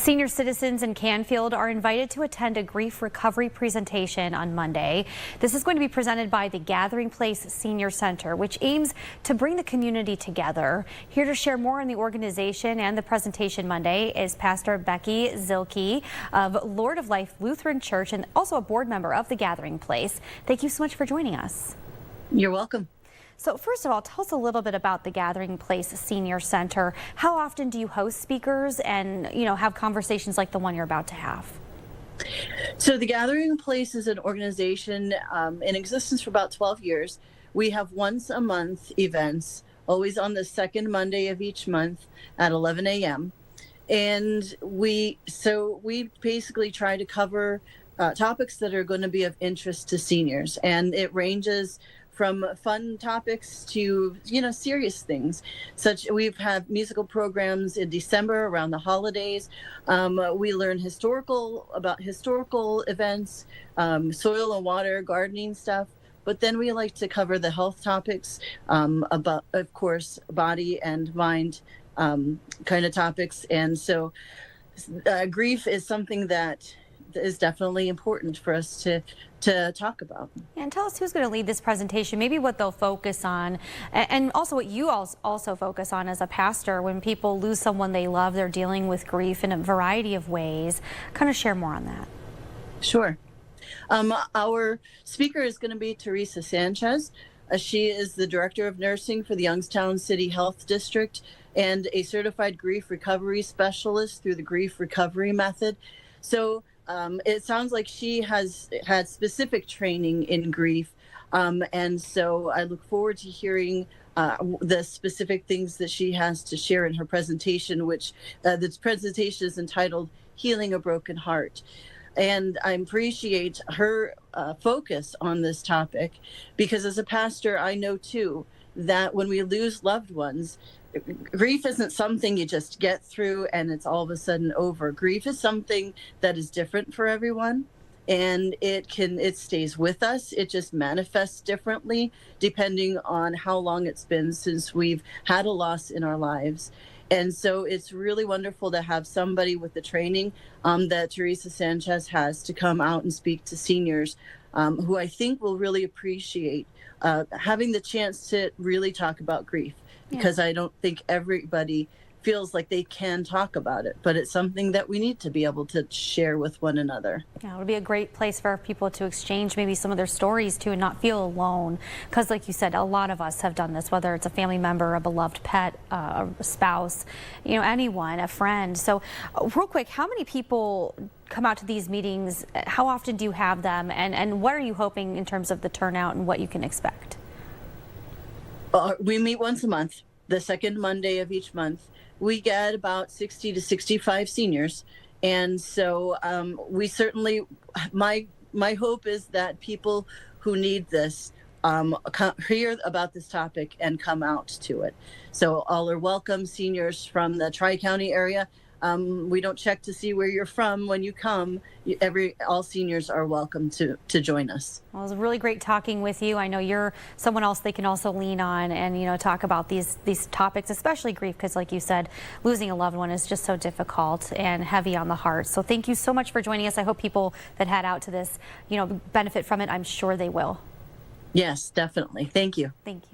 Senior citizens in Canfield are invited to attend a grief recovery presentation on Monday. This is going to be presented by the Gathering Place Senior Center, which aims to bring the community together. Here to share more on the organization and the presentation Monday is Pastor Becky Zilke of Lord of Life Lutheran Church and also a board member of the Gathering Place. Thank you so much for joining us. You're welcome. So first of all, tell us a little bit about the Gathering Place Senior Center. How often do you host speakers and, have conversations like the one you're about to have? So the Gathering Place is an organization in existence for about 12 years. We have once a month events, always on the second Monday of each month at 11 a.m. And we basically try to cover topics that are going to be of interest to seniors. And it ranges from fun topics to, serious things. We've had musical programs in December around the holidays. We learn about historical events, soil and water, gardening stuff. But then we like to cover the health topics, about, of course, body and mind kind of topics. And so grief is something that is definitely important for us to talk about. And tell us who's going to lead this presentation, maybe what they'll focus on, and also what you also focus on as a pastor. When people lose someone they love, they're dealing with grief in a variety of ways. Kind of share more on that. Sure. Our speaker is going to be Teresa Sanchez. She is the Director of Nursing for the Youngstown City Health District and a certified grief recovery specialist through the Grief Recovery Method. So it sounds like she has had specific training in grief. And so I look forward to hearing the specific things that she has to share in her presentation, which this presentation is entitled Healing a Broken Heart. And I appreciate her focus on this topic because as a pastor, I know too that when we lose loved ones, grief isn't something you just get through and it's all of a sudden over. Grief is something that is different for everyone, and it stays with us. It just manifests differently depending on how long it's been since we've had a loss in our lives. And so it's really wonderful to have somebody with the training that Teresa Sanchez has to come out and speak to seniors who I think will really appreciate having the chance to really talk about grief. Because I don't think everybody feels like they can talk about it, but it's something that we need to be able to share with one another. Yeah, it would be a great place for people to exchange maybe some of their stories too and not feel alone. Because like you said, a lot of us have done this, whether it's a family member, a beloved pet, a spouse, anyone, a friend. So real quick, how many people come out to these meetings? How often do you have them? And what are you hoping in terms of the turnout and what you can expect? We meet once a month, the second Monday of each month. We get about 60 to 65 seniors. And so we certainly, my hope is that people who need this hear about this topic and come out to it. So all are welcome, seniors from the Tri-County area. We don't check to see where you're from when you come. All seniors are welcome to join us. Well, it was really great talking with you. I know you're someone else they can also lean on and talk about these topics, especially grief, because like you said, losing a loved one is just so difficult and heavy on the heart. So thank you so much for joining us. I hope people that head out to this, benefit from it. I'm sure they will. Yes, definitely. Thank you. Thank you.